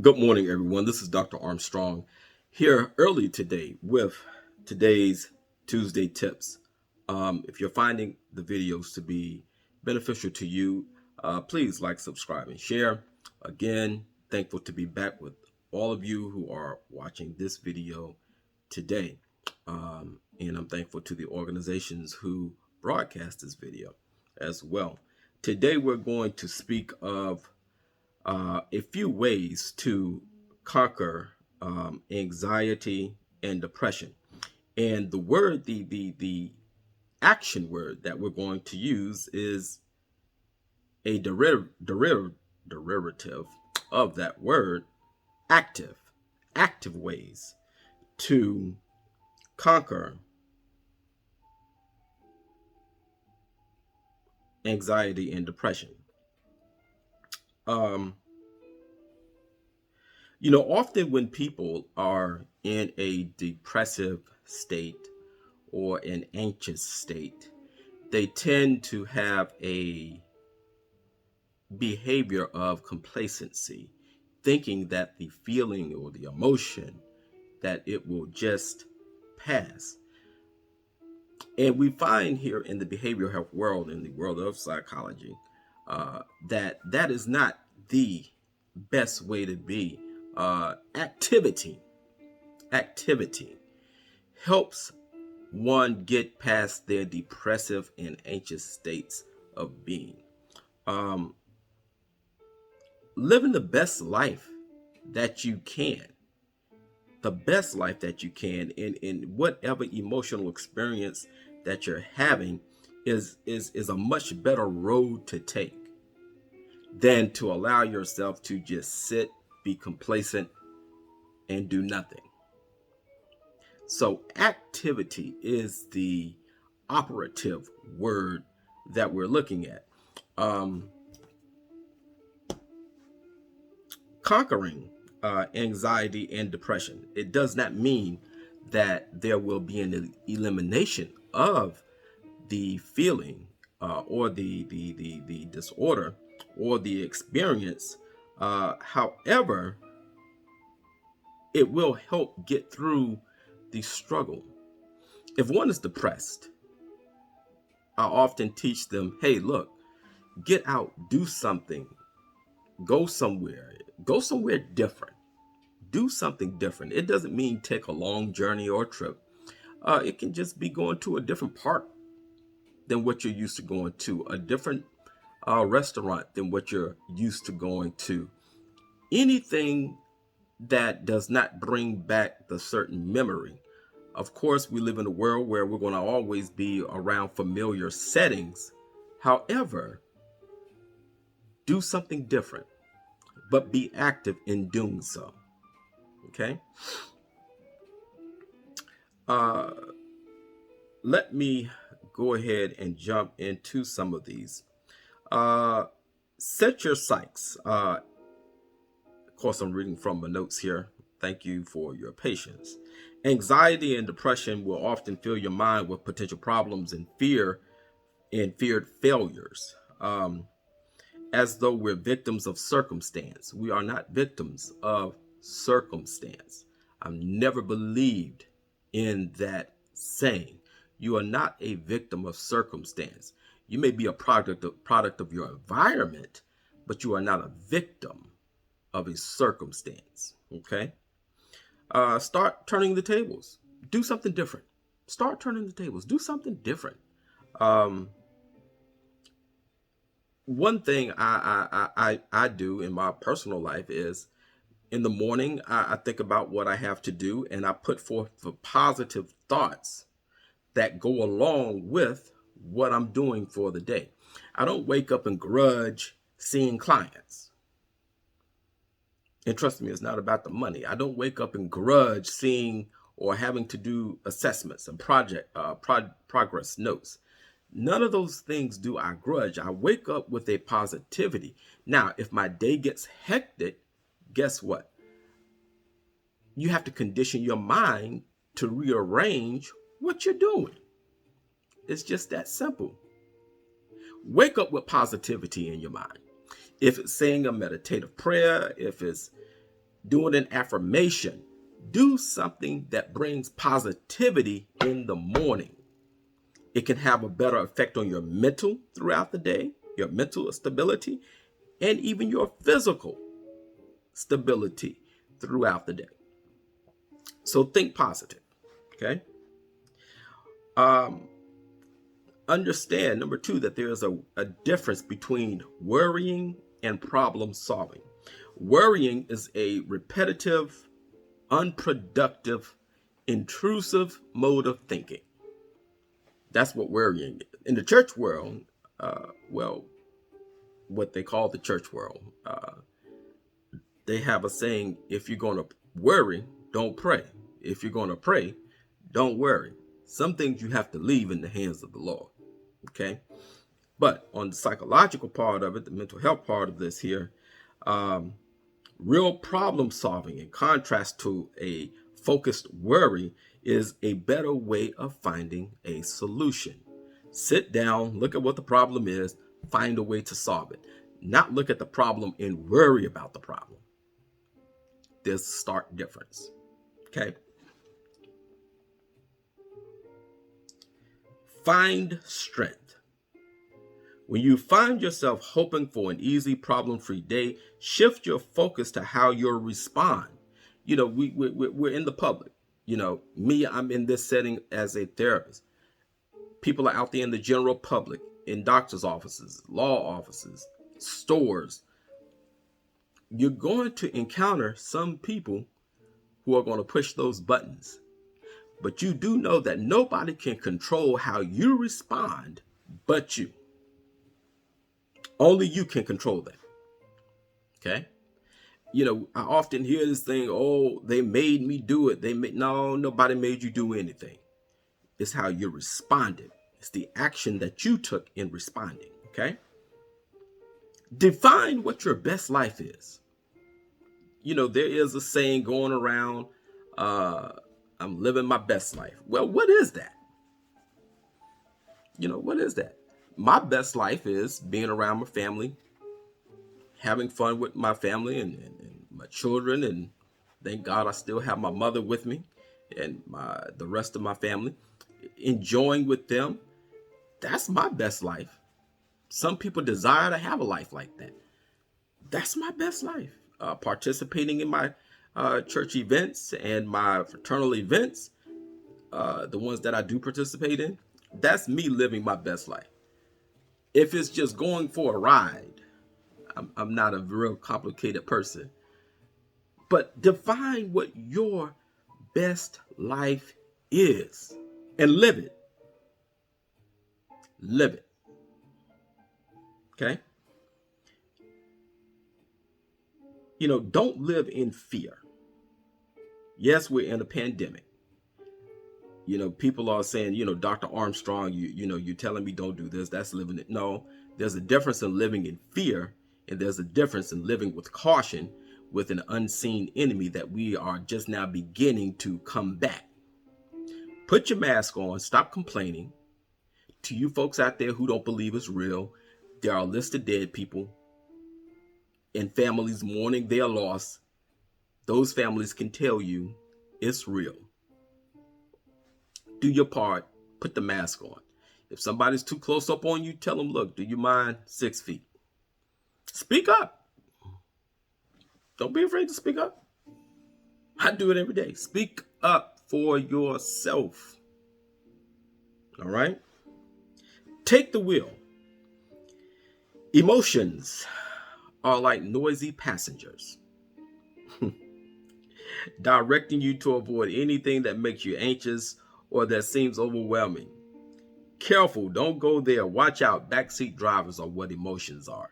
Good morning, everyone. This is Dr. Armstrong here early today with today's Tuesday tips. If you're finding the videos to be beneficial to you, please like, subscribe, and share. Again, thankful to be back with all of you who are watching this video today. And I'm thankful to the organizations who broadcast this video as well. Today, we're going to speak of a few ways to conquer anxiety and depression. And the word, the action word that we're going to use is a derivative of that word, active. Active ways to conquer anxiety and depression. Um, Often when people are in a depressive state or an anxious state, they tend to have a behavior of complacency, thinking that the feeling or the emotion that it will just pass. And we find here in the behavioral health world, in the world of psychology, that is not the best way to be. Activity helps one get past their depressive and anxious states of being. Um, Living the best life that you can, in whatever emotional experience that you're having is a much better road to take than to allow yourself to just sit, be complacent, and do nothing. So activity is the operative word that we're looking at. Conquering anxiety and depression. It does not mean that there will be an elimination of the feeling or the disorder or the experience. However, it will help get through the struggle. If one is depressed, I often teach them, hey, look, get out, do something, go somewhere different, do something different. It doesn't mean take a long journey or trip. It can just be going to a different park than what you're used to going to, a different restaurant than what you're used to going to. Anything that does not bring back the certain memory. Of course, we live in a world where we're going to always be around familiar settings. However, do something different, but be active in doing so. Okay? Let me go ahead and jump into some of these. Set your sights. Of course, I'm reading from my notes here. Thank you for your patience. Anxiety and depression will often fill your mind with potential problems and feared failures. As though we're victims of circumstance. We are not victims of circumstance. I've never believed in that saying. You are not a victim of circumstance. You may be a product of your environment, but you are not a victim of a circumstance. Okay? Start turning the tables. Do something different. Start turning the tables. Do something different. One thing I do in my personal life is in the morning, I think about what I have to do and I put forth the positive thoughts that go along with what I'm doing for the day. I don't wake up and grudge seeing clients. And trust me, it's not about the money. I don't wake up and grudge seeing or having to do assessments and progress notes. None of those things do I grudge. I wake up with a positivity. Now, if my day gets hectic, guess what? You have to condition your mind to rearrange what you're doing. It's just that simple. Wake up with positivity in your mind. If it's saying a meditative prayer, if it's doing an affirmation. Do something that brings positivity in the morning. It can have a better effect on your mental throughout the day, your mental stability, and even your physical stability throughout the day. So think positive, okay? Understand, number two, that there is a difference between worrying and problem solving. Worrying is a repetitive, unproductive, intrusive mode of thinking. That's what worrying is. In the church world, well, what they call the church world, they have a saying: if you're going to worry, don't pray. If you're going to pray, don't worry. Some things you have to leave in the hands of the Lord. Okay. But on the psychological part of it, the mental health part of this here, real problem solving, in contrast to a focused worry, is a better way of finding a solution. Sit down, look at what the problem is, find a way to solve it. Not look at the problem and worry about the problem. There's a stark difference. Okay. Find strength. When you find yourself hoping for an easy, problem-free day, shift your focus to how you'll respond. You know, we're in the public. You know, I'm in this setting as a therapist. People are out there in the general public, in doctor's offices, law offices, stores. You're going to encounter some people who are going to push those buttons. But you do know that nobody can control how you respond but you. Only you can control that. Okay? You know, I often hear this thing, oh, they made me do it. No, nobody made you do anything. It's how you responded. It's the action that you took in responding. Okay? Define what your best life is. You know, there is a saying going around, I'm living my best life. Well, what is that? You know, what is that? My best life is being around my family, having fun with my family and my children, and thank God I still have my mother with me and the rest of my family, enjoying with them. That's my best life. Some people desire to have a life like that. That's my best life. Participating in my church events and my fraternal events, the ones that I do participate in, that's me living my best life. If it's just going for a ride, I'm not a real complicated person. But define what your best life is and live it. Live it. Okay? You know, don't live in fear. Yes, we're in a pandemic. You know, people are saying, you know, Dr. Armstrong, you're telling me don't do this. That's living it. No, there's a difference in living in fear, and there's a difference in living with caution with an unseen enemy that we are just now beginning to combat. Put your mask on. Stop complaining. To you folks out there who don't believe it's real, there are a list of dead people and families mourning their loss. Those families can tell you it's real. Do your part. Put the mask on. If somebody's too close up on you, tell them, look, do you mind 6 feet? Speak up. Don't be afraid to speak up. I do it every day. Speak up for yourself. All right? Take the wheel. Emotions are like noisy passengers, directing you to avoid anything that makes you anxious or that seems overwhelming. Careful, don't go there. Watch out. Backseat drivers are what emotions are.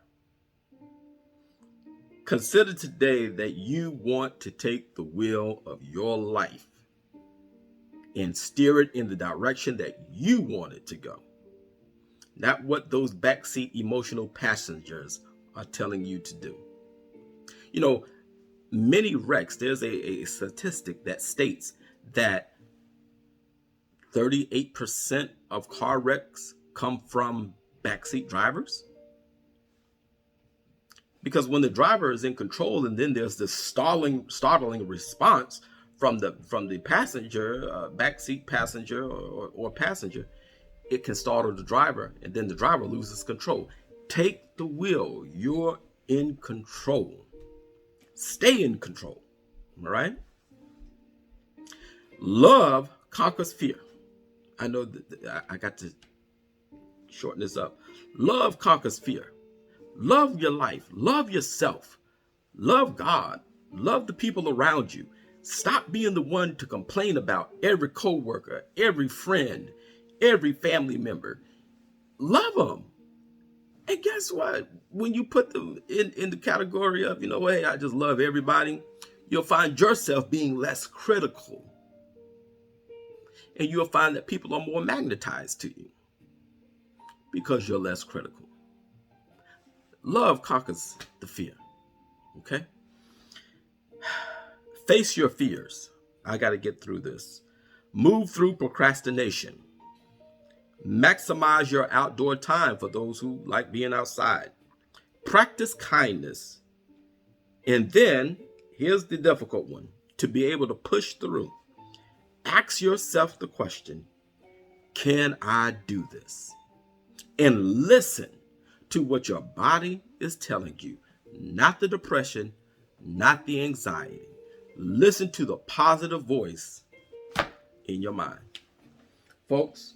Consider today that you want to take the wheel of your life and steer it in the direction that you want it to go. Not what those backseat emotional passengers are telling you to do. You know, many wrecks, there's a statistic that states that 38% of car wrecks come from backseat drivers. Because when the driver is in control and then there's this startling response from the passenger, backseat passenger or passenger, it can startle the driver, and then the driver loses control. Take the wheel. You're in control. Stay in control. All right? Love conquers fear. I know that I got to shorten this up. Love conquers fear. Love your life. Love yourself. Love God. Love the people around you. Stop being the one to complain about every coworker, every friend, every family member. Love them. And guess what? When you put them in the category of, hey, I just love everybody, you'll find yourself being less critical. And you'll find that people are more magnetized to you because you're less critical. Love conquers the fear. Okay? Face your fears. I got to get through this. Move through procrastination. Maximize your outdoor time for those who like being outside. Practice kindness. And then, here's the difficult one, to be able to push through. Ask yourself the question, can I do this? And listen to what your body is telling you, not the depression, not the anxiety. Listen to the positive voice in your mind. Folks,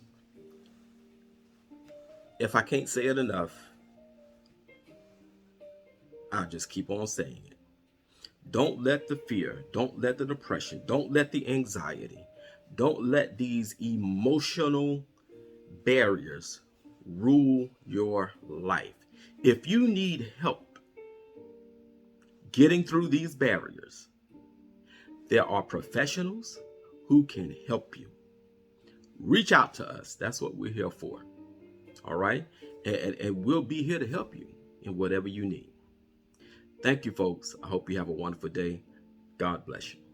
if I can't say it enough, I'll just keep on saying it. Don't let the fear, don't let the depression, don't let the anxiety, don't let these emotional barriers rule your life. If you need help getting through these barriers, there are professionals who can help you. Reach out to us. That's what we're here for. All right? And we'll be here to help you in whatever you need. Thank you, folks. I hope you have a wonderful day. God bless you.